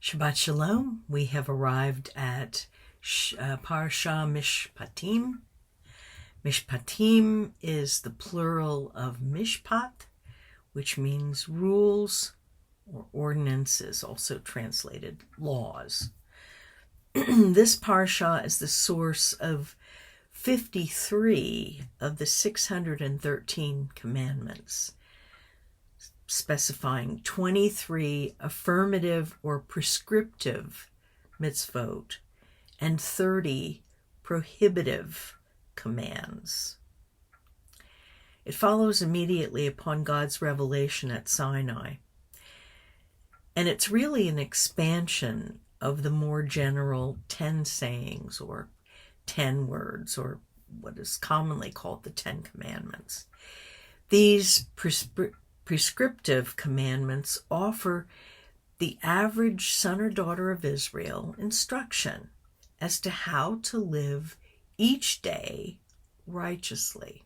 Shabbat Shalom. We have arrived at Parasha Mishpatim. Mishpatim is the plural of Mishpat, which means rules or ordinances, also translated laws. This parasha is the source of 53 of the 613 commandments, specifying 23 affirmative or prescriptive mitzvot and 30 prohibitive commands. It follows immediately upon God's revelation at Sinai, and it's really an expansion of the more general 10 sayings or 10 words, or what is commonly called the 10 commandments. These prescriptive commandments offer the average son or daughter of Israel instruction as to how to live each day righteously.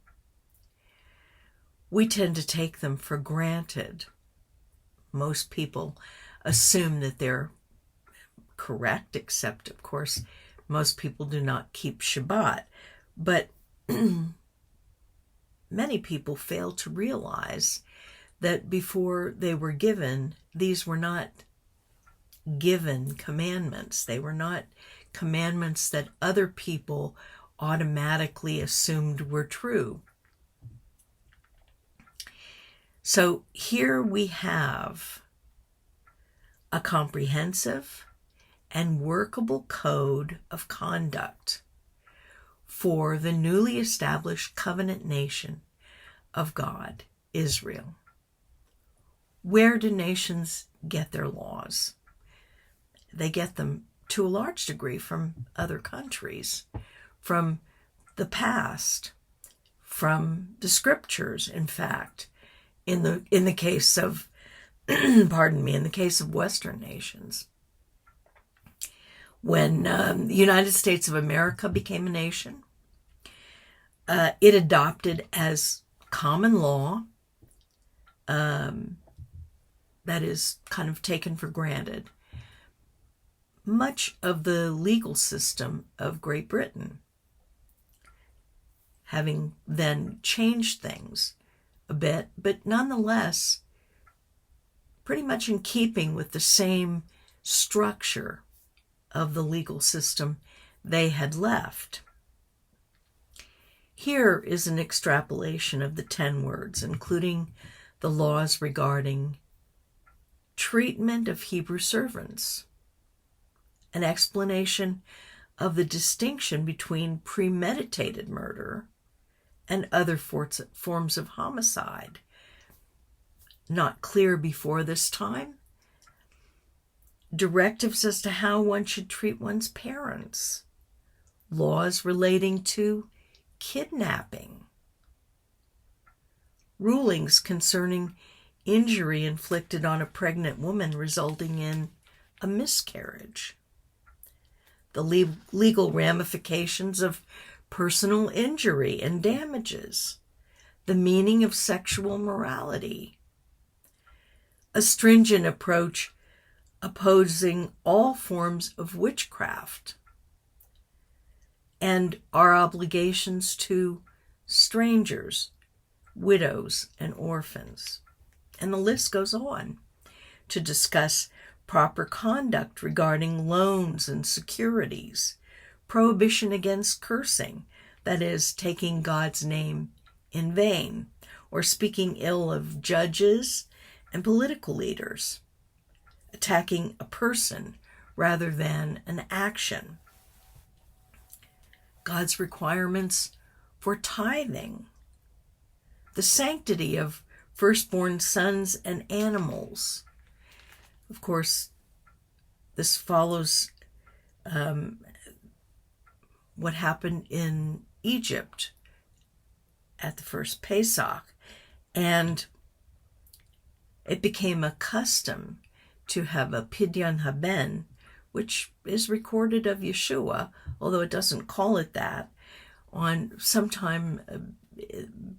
We tend to take them for granted. Most people assume that they're correct, except, of course, most people do not keep Shabbat. But many people fail to realize that before they were given, these were not given commandments. They were not commandments that other people automatically assumed were true. So here we have a comprehensive and workable code of conduct for the newly established covenant nation of God, Israel. Where do nations get their laws? They get them to a large degree from other countries, from the past, from the scriptures, in fact. In the case of, in the case of Western nations. When the United States of America became a nation, it adopted as common law, that is kind of taken for granted, much of the legal system of Great Britain, having then changed things a bit, but nonetheless pretty much in keeping with the same structure of the legal system they had left. Here is an extrapolation of the 10 words, including the laws regarding treatment of Hebrew servants, an explanation of the distinction between premeditated murder and other forms of homicide, not clear before this time, directives as to how one should treat one's parents, laws relating to kidnapping, rulings concerning injury inflicted on a pregnant woman resulting in a miscarriage, the legal ramifications of personal injury and damages, the meaning of sexual morality, a stringent approach opposing all forms of witchcraft, and our obligations to strangers, widows, and orphans. And the list goes on to discuss proper conduct regarding loans and securities, prohibition against cursing, that is, taking God's name in vain, or speaking ill of judges and political leaders, attacking a person rather than an action, God's requirements for tithing, the sanctity of firstborn sons and animals. Of course, this follows what happened in Egypt at the first Pesach, and it became a custom to have a pidyon haben, which is recorded of Yeshua, although it doesn't call it that, on sometime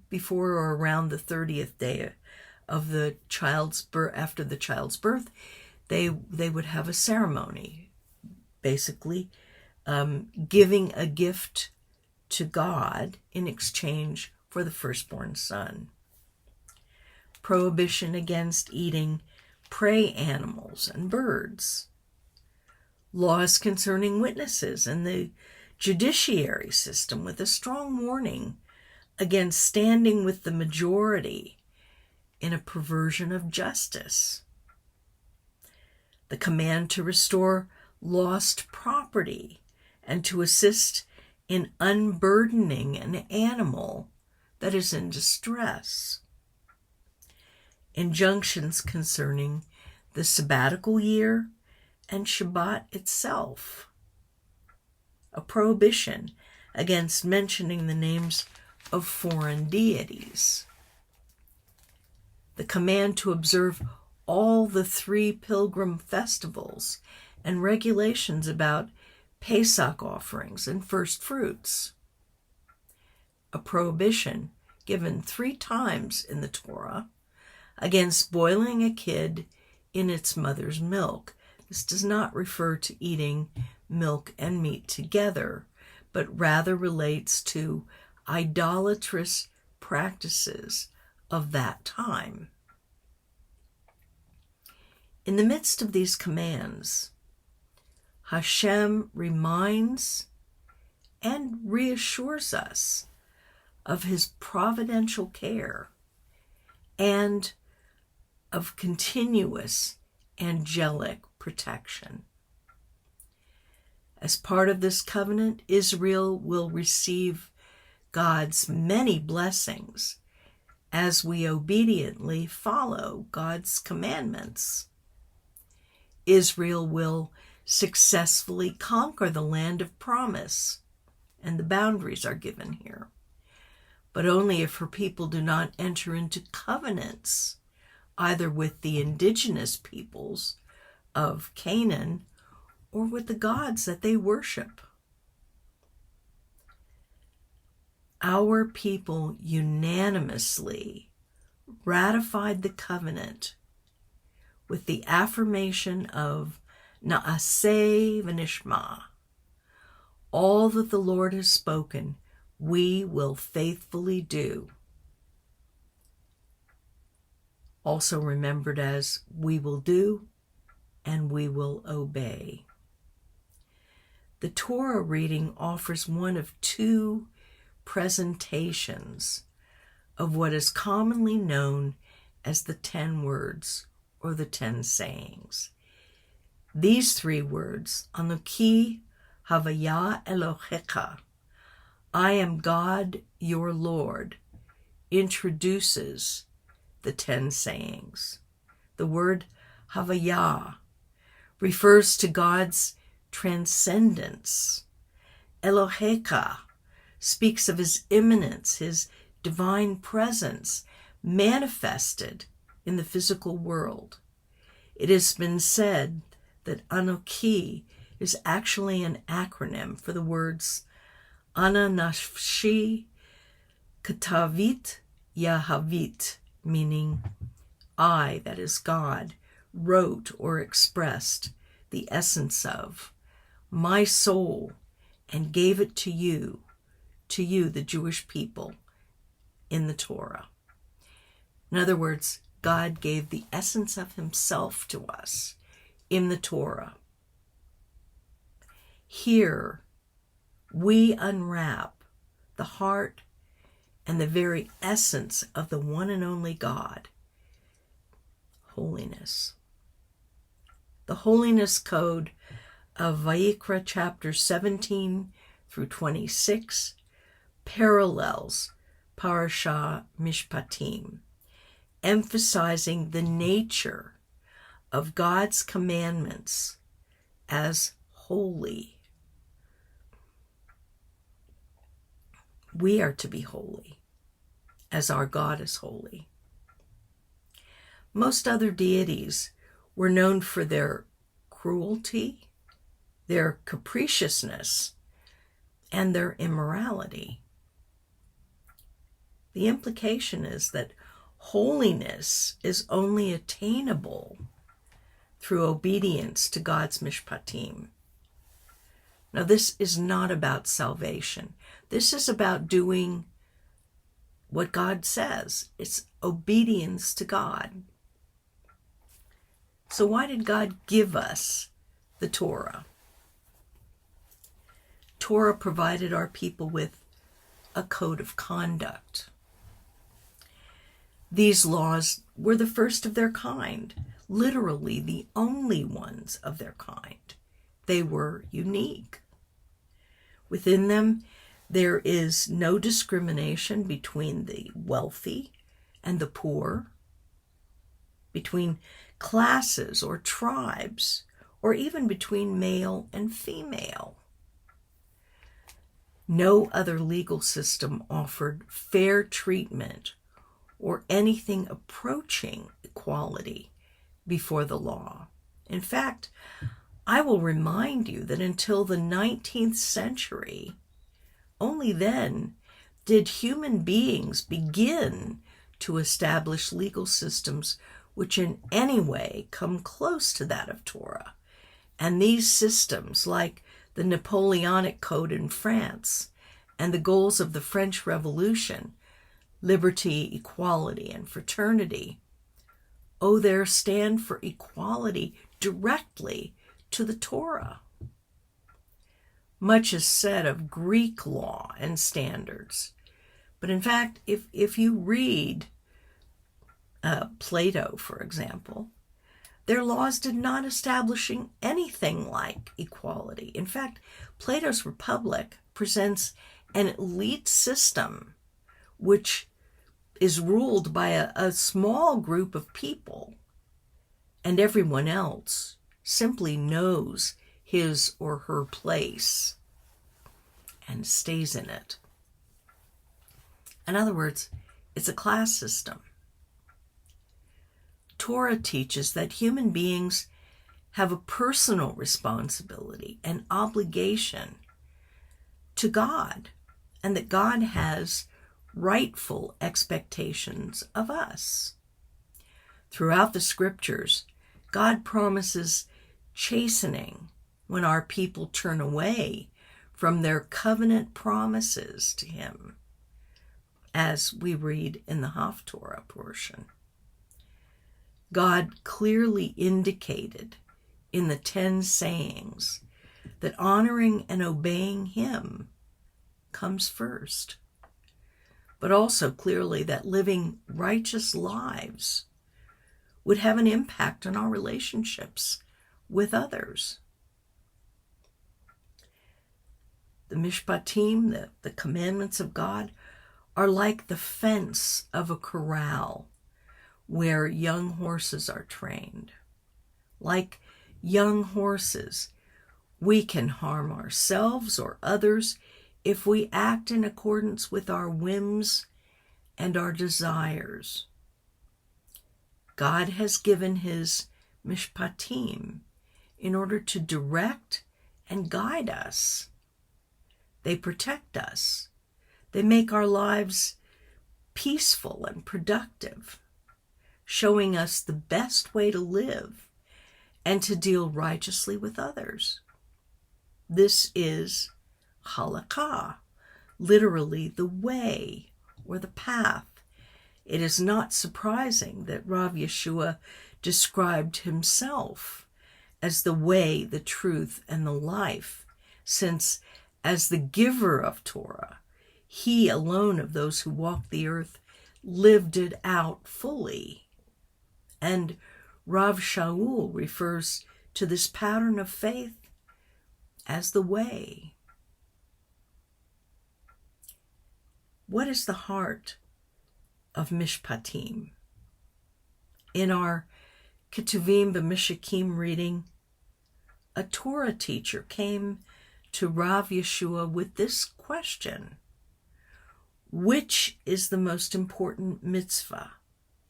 before or around the 30th day of the child's birth. After the child's birth, they would have a ceremony, basically giving a gift to God in exchange for the firstborn son. Prohibition against eating prey animals and birds. Laws concerning witnesses and the judiciary system, with a strong warning against standing with the majority in a perversion of justice. The command to restore lost property and to assist in unburdening an animal that is in distress. Injunctions concerning the sabbatical year and Shabbat itself. A prohibition against mentioning the names of foreign deities. The command to observe all the 3 pilgrim festivals and regulations about Pesach offerings and first fruits. A prohibition given 3 times in the Torah against boiling a kid in its mother's milk. This does not refer to eating milk and meat together, but rather relates to idolatrous practices of that time. In the midst of these commands, Hashem reminds and reassures us of his providential care and of continuous angelic protection. As part of this covenant, Israel will receive God's many blessings as we obediently follow God's commandments. Israel will successfully conquer the land of promise, and the boundaries are given here, but only if her people do not enter into covenants, either with the indigenous peoples of Canaan or with the gods that they worship. Our people unanimously ratified the covenant with the affirmation of Na'aseh v'nishma. All that the Lord has spoken, we will faithfully do. Also remembered as we will do and we will obey. The Torah reading offers one of 2 presentations of what is commonly known as the 10 words or the 10 sayings. These 3 words, Anoki Havaya Elohecha, I am God your Lord, introduces the 10 sayings. The word Havaya refers to God's transcendence. Elohecha speaks of his immanence, his divine presence manifested in the physical world. It has been said that Anoki is actually an acronym for the words Ana Nafshi Katavit Yahavit, meaning I, that is God, wrote or expressed the essence of my soul and gave it to you, the Jewish people, in the Torah. In other words, God gave the essence of himself to us in the Torah. Here, we unwrap the heart and the very essence of the one and only God, holiness. The holiness code of Vayikra chapter 17 through 26 parallels Parashah Mishpatim, emphasizing the nature of God's commandments as holy. We are to be holy, as our God is holy. Most other deities were known for their cruelty, their capriciousness, and their immorality. The implication is that holiness is only attainable through obedience to God's Mishpatim. Now, this is not about salvation. This is about doing what God says. It's obedience to God. So why did God give us the Torah? Torah provided our people with a code of conduct. These laws were the first of their kind, literally the only ones of their kind. They were unique. Within them, there is no discrimination between the wealthy and the poor, between classes or tribes, or even between male and female. No other legal system offered fair treatment or anything approaching equality before the law. In fact, I will remind you that until the 19th century, only then did human beings begin to establish legal systems which in any way come close to that of Torah. And these systems, like the Napoleonic Code in France and the goals of the French Revolution, liberty, equality, and fraternity, owe their stand for equality directly to the Torah. Much is said of Greek law and standards, but in fact, if you read Plato, for example, their laws did not establishing anything like equality. In fact, Plato's Republic presents an elite system which is ruled by a small group of people, and everyone else simply knows his or her place and stays in it. In other words, it's a class system. Torah teaches that human beings have a personal responsibility and obligation to God, and that God has rightful expectations of us. Throughout the scriptures, God promises chastening when our people turn away from their covenant promises to him, as we read in the Haftorah portion. God clearly indicated in the 10 sayings that honoring and obeying him comes first, but also clearly that living righteous lives would have an impact on our relationships with others. The Mishpatim, the commandments of God, are like the fence of a corral where young horses are trained. Like young horses, we can harm ourselves or others if we act in accordance with our whims and our desires. God has given his Mishpatim in order to direct and guide us. They protect us. They make our lives peaceful and productive, showing us the best way to live and to deal righteously with others. This is halakha, literally the way or the path. It is not surprising that Rav Yeshua described himself as the way, the truth, and the life, since as the giver of Torah, he alone of those who walked the earth lived it out fully. And Rav Shaul refers to this pattern of faith as the way. What is the heart of Mishpatim? In our Ketuvim B'Mishakim reading, a Torah teacher came to Rav Yeshua with this question: which is the most important mitzvah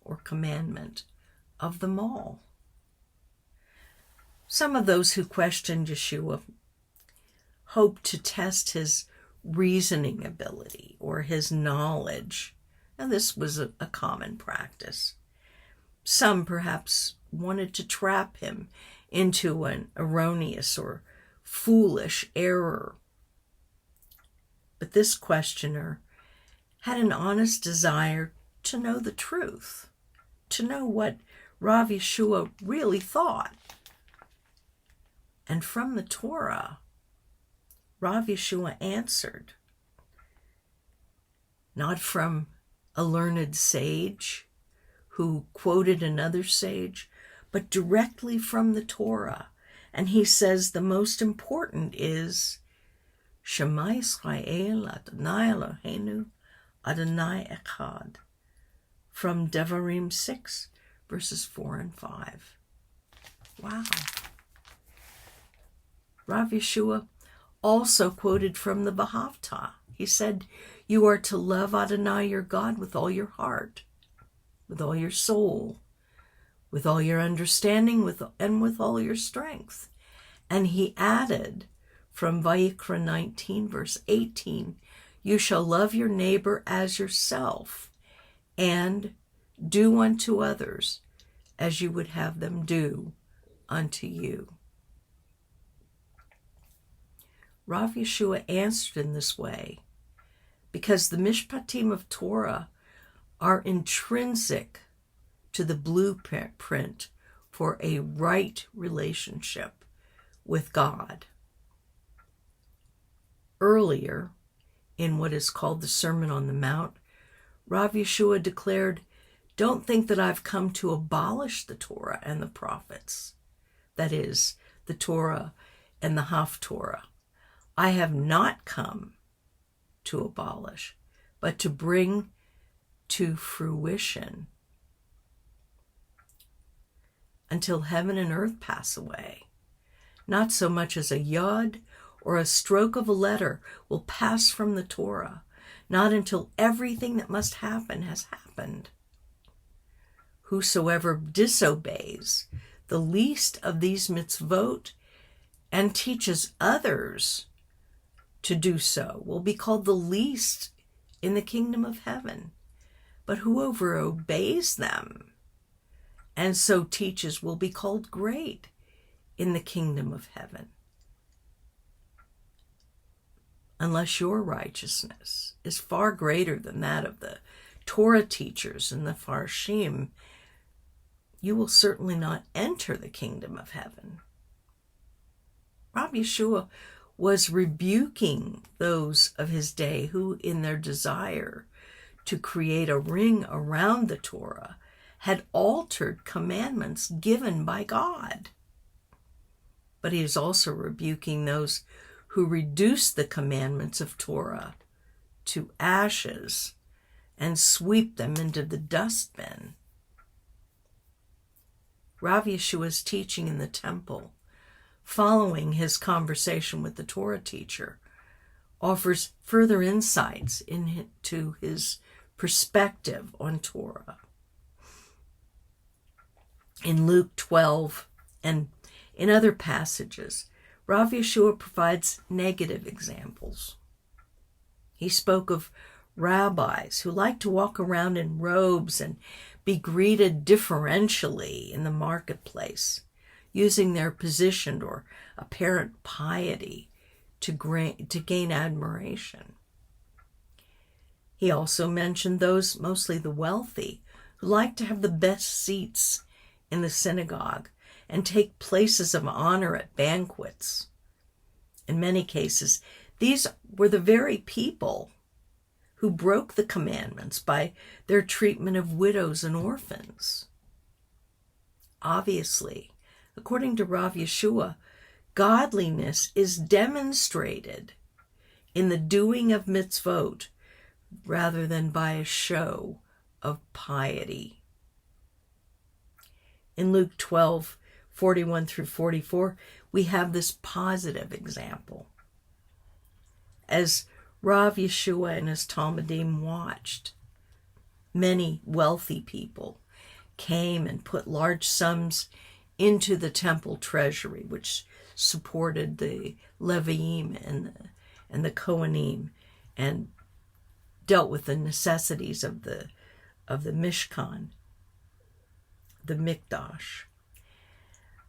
or commandment of them all? Some of those who questioned Yeshua hoped to test his reasoning ability or his knowledge, and this was a common practice. Some perhaps wanted to trap him into an erroneous or foolish error. But this questioner had an honest desire to know the truth, to know what Rav Yeshua really thought. And from the Torah, Rav Yeshua answered, not from a learned sage who quoted another sage, but directly from the Torah. And he says the most important is, Shema Yisrael Adonai Eloheinu Adonai Echad, from Devarim 6, verses 4 and 5. Wow. Rav Yeshua also quoted from the Vahavta. He said, you are to love Adonai your God with all your heart, with all your soul, with all your understanding, and with all your strength. And he added from Vayikra 19, verse 18, you shall love your neighbor as yourself, and do unto others as you would have them do unto you. Rav Yeshua answered in this way because the Mishpatim of Torah are intrinsic to the blueprint for a right relationship with God. Earlier, in what is called the Sermon on the Mount, Rav Yeshua declared, don't think that I've come to abolish the Torah and the prophets. That is, the Torah and the Haftorah. I have not come to abolish, but to bring to fruition until heaven and earth pass away. Not so much as a yod or a stroke of a letter will pass from the Torah, not until everything that must happen has happened. Whosoever disobeys the least of these mitzvot and teaches others to do so will be called the least in the kingdom of heaven. But whoever obeys them and so teaches will be called great in the kingdom of heaven. Unless your righteousness is far greater than that of the Torah teachers and the Farshim, you will certainly not enter the kingdom of heaven. Rav Yeshua was rebuking those of his day who, in their desire to create a ring around the Torah, had altered commandments given by God. But he is also rebuking those who reduce the commandments of Torah to ashes and sweep them into the dustbin. Rav Yeshua's teaching in the temple, following his conversation with the Torah teacher, offers further insights into his perspective on Torah. In Luke 12 and in other passages, Rav Yeshua provides negative examples. He spoke of rabbis who like to walk around in robes and be greeted differentially in the marketplace, using their position or apparent piety to gain admiration. He also mentioned those, mostly the wealthy, who like to have the best seats in the synagogue and take places of honor at banquets. In many cases, these were the very people who broke the commandments by their treatment of widows and orphans. Obviously, according to Rav Yeshua, godliness is demonstrated in the doing of mitzvot rather than by a show of piety. In Luke 12, 41 through 44, we have this positive example. As Rav Yeshua and his Talmudim watched, many wealthy people came and put large sums into the temple treasury, which supported the Leviim and the Kohanim, and dealt with the necessities of the Mishkan, the Mikdash.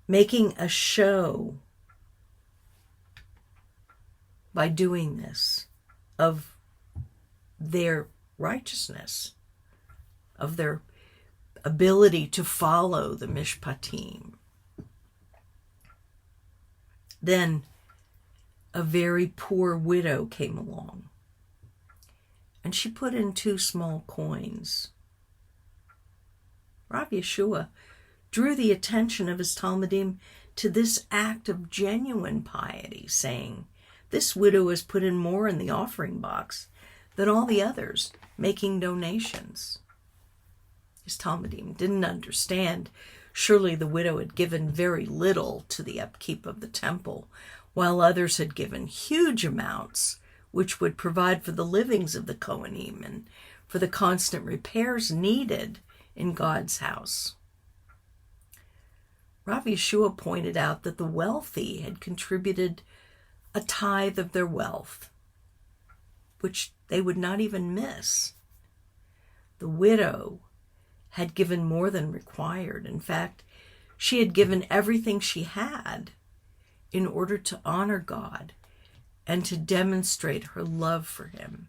making a show by doing this of their righteousness, of their ability to follow the Mishpatim. Then a very poor widow came along, and she put in 2 small coins. Rabbi Yeshua drew the attention of his Talmudim to this act of genuine piety, saying, "This widow has put in more in the offering box than all the others, making donations." His Talmudim didn't understand. Surely the widow had given very little to the upkeep of the temple, while others had given huge amounts, which would provide for the livings of the Kohanim and for the constant repairs needed in God's house. Rabbi Yeshua pointed out that the wealthy had contributed a tithe of their wealth, which they would not even miss. The widow had given more than required. In fact, she had given everything she had in order to honor God and to demonstrate her love for him.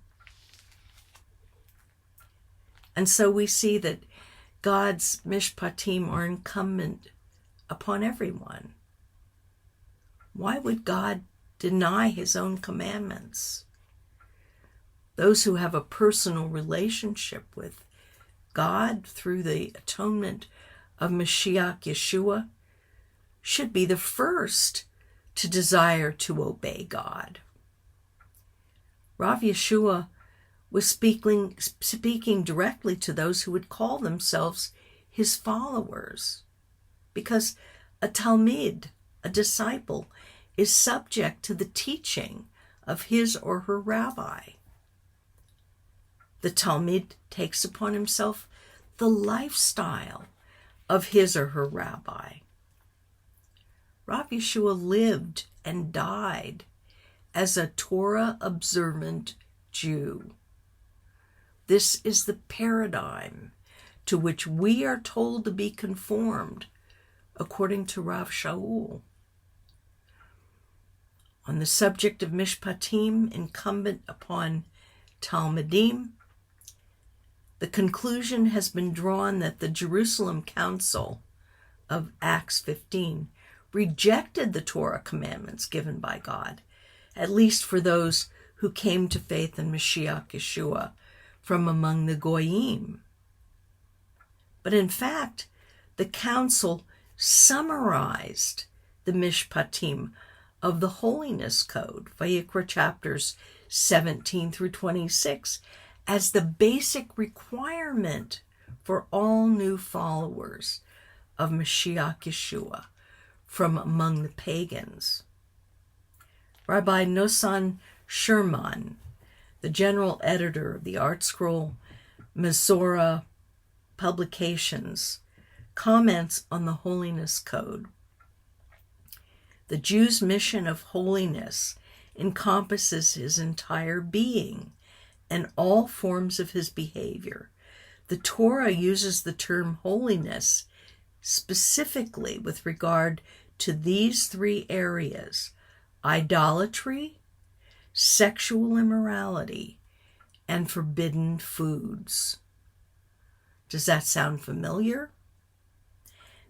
And so we see that God's Mishpatim are incumbent upon everyone. Why would God deny his own commandments? Those who have a personal relationship with God through the atonement of Mashiach Yeshua should be the first to desire to obey God. Rav Yeshua was speaking directly to those who would call themselves his followers, because a Talmid, a disciple, is subject to the teaching of his or her rabbi. The Talmid takes upon himself the lifestyle of his or her rabbi. Rav Yeshua lived and died as a Torah-observant Jew. This is the paradigm to which we are told to be conformed, according to Rav Shaul. On the subject of Mishpatim incumbent upon Talmudim, the conclusion has been drawn that the Jerusalem Council of Acts 15 rejected the Torah commandments given by God, at least for those who came to faith in Mashiach Yeshua from among the Goyim. But in fact, the council summarized the Mishpatim of the Holiness Code, Vayikra chapters 17 through 26, as the basic requirement for all new followers of Mashiach Yeshua from among the pagans. Rabbi Nosson Sherman, the general editor of the Art Scroll Masorah Publications, comments on the Holiness Code. The Jew's mission of holiness encompasses his entire being and all forms of his behavior. The Torah uses the term holiness specifically with regard to these 3 areas: idolatry, sexual immorality, and forbidden foods. Does that sound familiar?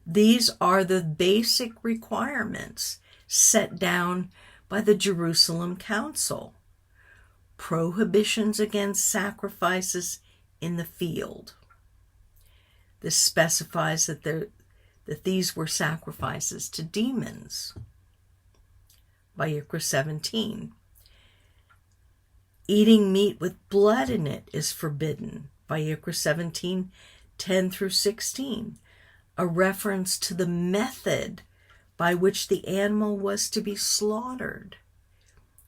These are the basic requirements set down by the Jerusalem Council. Prohibitions against sacrifices in the field. This specifies that these were sacrifices to demons. Vayikra 17. Eating meat with blood in it is forbidden. Vayikra 17, 10 through 16. A reference to the method by which the animal was to be slaughtered.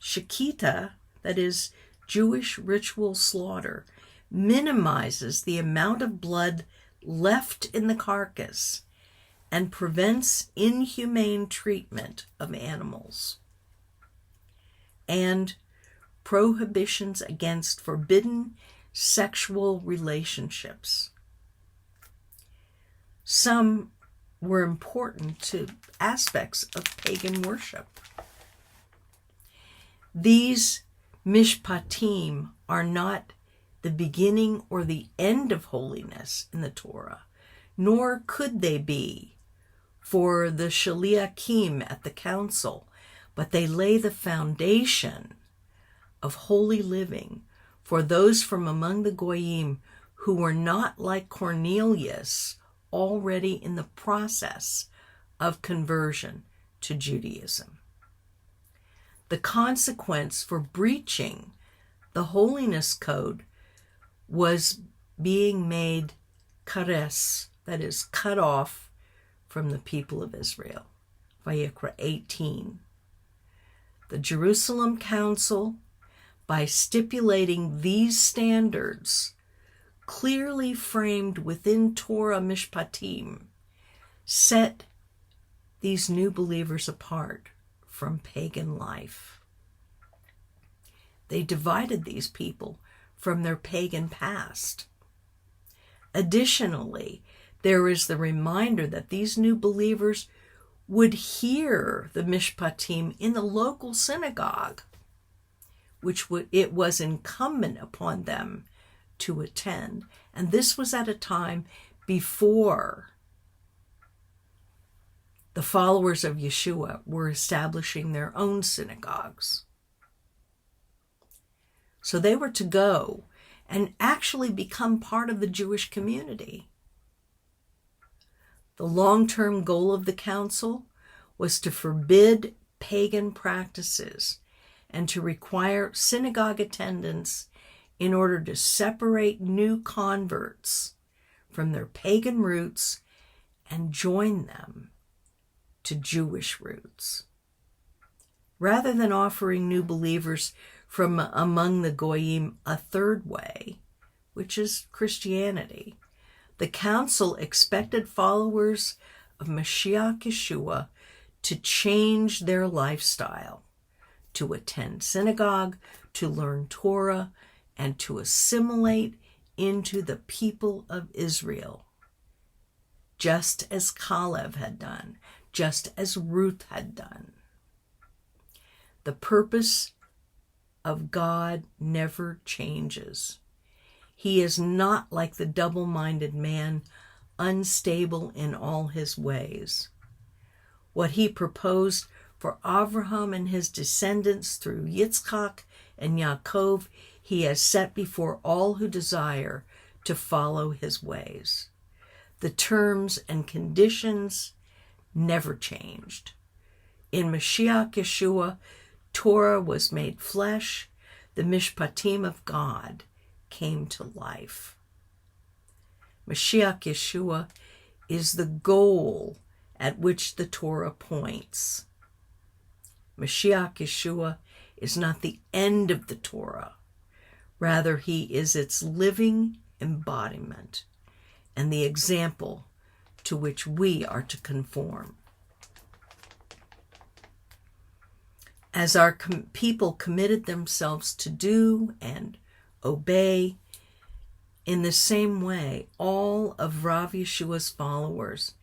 Shechita, that is, Jewish ritual slaughter, minimizes the amount of blood left in the carcass and prevents inhumane treatment of animals. And prohibitions against forbidden sexual relationships. Some were important to aspects of pagan worship. These Mishpatim are not the beginning or the end of holiness in the Torah, nor could they be for the Shaliachim at the council, but they lay the foundation of holy living for those from among the Goyim who were not like Cornelius, already in the process of conversion to Judaism. The consequence for breaching the holiness code was being made kares, that is, cut off from the people of Israel. Vayikra 18. The Jerusalem Council, by stipulating these standards, clearly framed within Torah Mishpatim, set these new believers apart from pagan life. They divided these people from their pagan past. Additionally, there is the reminder that these new believers would hear the Mishpatim in the local synagogue, which it was incumbent upon them to attend. And this was at a time before the followers of Yeshua were establishing their own synagogues. So they were to go and actually become part of the Jewish community. The long-term goal of the council was to forbid pagan practices and to require synagogue attendance in order to separate new converts from their pagan roots and join them to Jewish roots. Rather than offering new believers from among the Goyim a third way, which is Christianity, the council expected followers of Mashiach Yeshua to change their lifestyle, to attend synagogue, to learn Torah, and to assimilate into the people of Israel, just as Caleb had done, just as Ruth had done. The purpose of God never changes. He is not like the double-minded man, unstable in all his ways. What he proposed for Abraham and his descendants through Yitzchak and Yaakov, he has set before all who desire to follow his ways. The terms and conditions never changed. In Mashiach Yeshua, Torah was made flesh. The Mishpatim of God came to life. Mashiach Yeshua is the goal at which the Torah points. Mashiach Yeshua is not the end of the Torah. Rather, he is its living embodiment and the example to which we are to conform. As our people committed themselves to do and obey, in the same way, all of Rav Yeshua's followers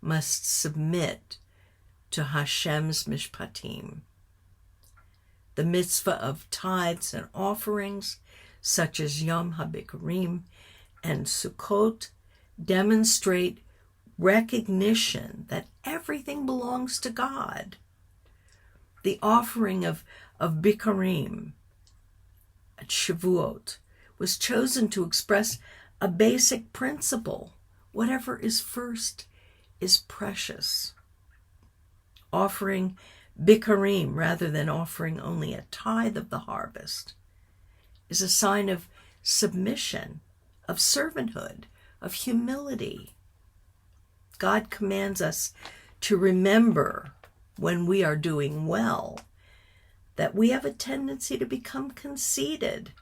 must submit to Hashem's Mishpatim. The mitzvah of tithes and offerings, such as Yom HaBikurim and Sukkot, demonstrate recognition that everything belongs to God. The offering of Bikurim at Shavuot was chosen to express a basic principle: whatever is first is precious. Offering Bikurim rather than offering only a tithe of the harvest is a sign of submission, of servanthood, of humility. God commands us to remember when we are doing well that we have a tendency to become conceited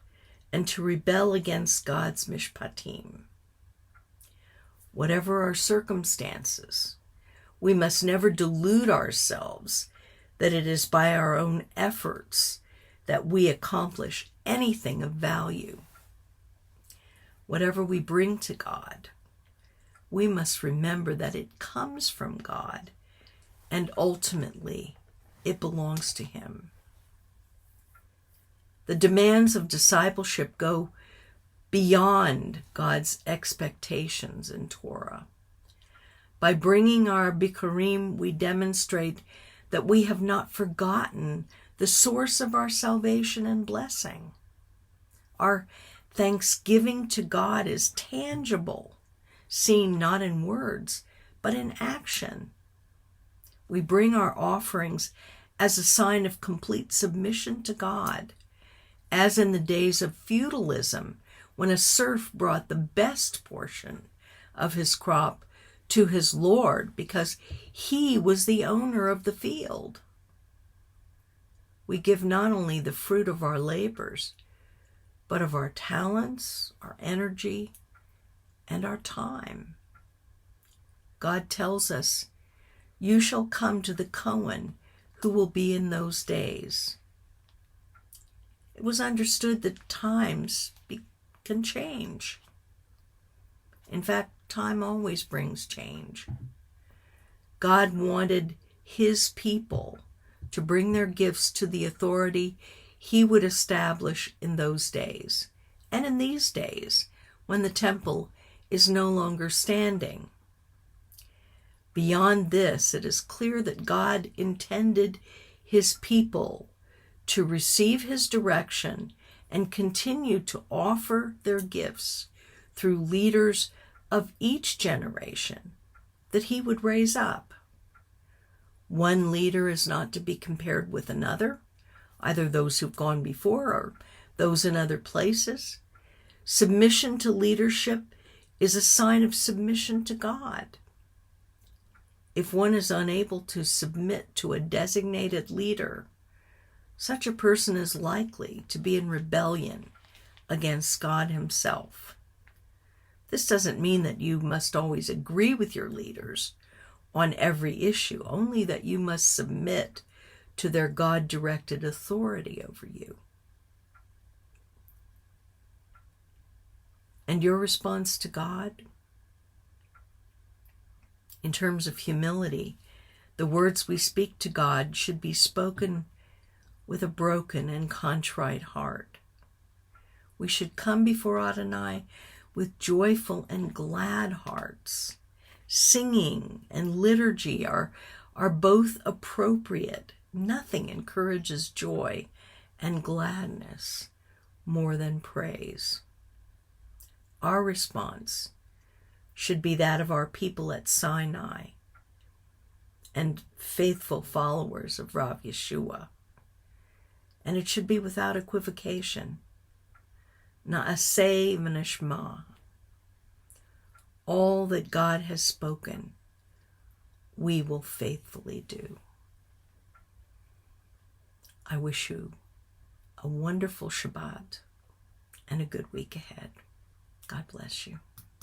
and to rebel against God's Mishpatim. Whatever our circumstances, we must never delude ourselves that it is by our own efforts that we accomplish anything of value. Whatever we bring to God, we must remember that it comes from God, and ultimately it belongs to Him. The demands of discipleship go beyond God's expectations in Torah. By bringing our Bikurim, we demonstrate that we have not forgotten the source of our salvation and blessing. Our thanksgiving to God is tangible, seen not in words, but in action. We bring our offerings as a sign of complete submission to God, as in the days of feudalism, when a serf brought the best portion of his crop to his lord because he was the owner of the field. We give not only the fruit of our labors, but of our talents, our energy, and our time. God tells us, "You shall come to the Cohen who will be in those days." It was understood that times can change. In fact, time always brings change. God wanted His people to bring their gifts to the authority He would establish in those days, and in these days, when the temple is no longer standing. Beyond this, it is clear that God intended His people to receive His direction and continue to offer their gifts through leaders of each generation that He would raise up. One leader is not to be compared with another, either those who've gone before or those in other places. Submission to leadership is a sign of submission to God. If one is unable to submit to a designated leader, such a person is likely to be in rebellion against God Himself. This doesn't mean that you must always agree with your leaders on every issue, only that you must submit to their God-directed authority over you. And your response to God? In terms of humility, the words we speak to God should be spoken with a broken and contrite heart. We should come before Adonai with joyful and glad hearts. Singing and liturgy are both appropriate. Nothing encourages joy and gladness more than praise. Our response should be that of our people at Sinai and faithful followers of Rav Yeshua. And it should be without equivocation. Na'aseh v'nishma. All that God has spoken, we will faithfully do. I wish you a wonderful Shabbat and a good week ahead. God bless you.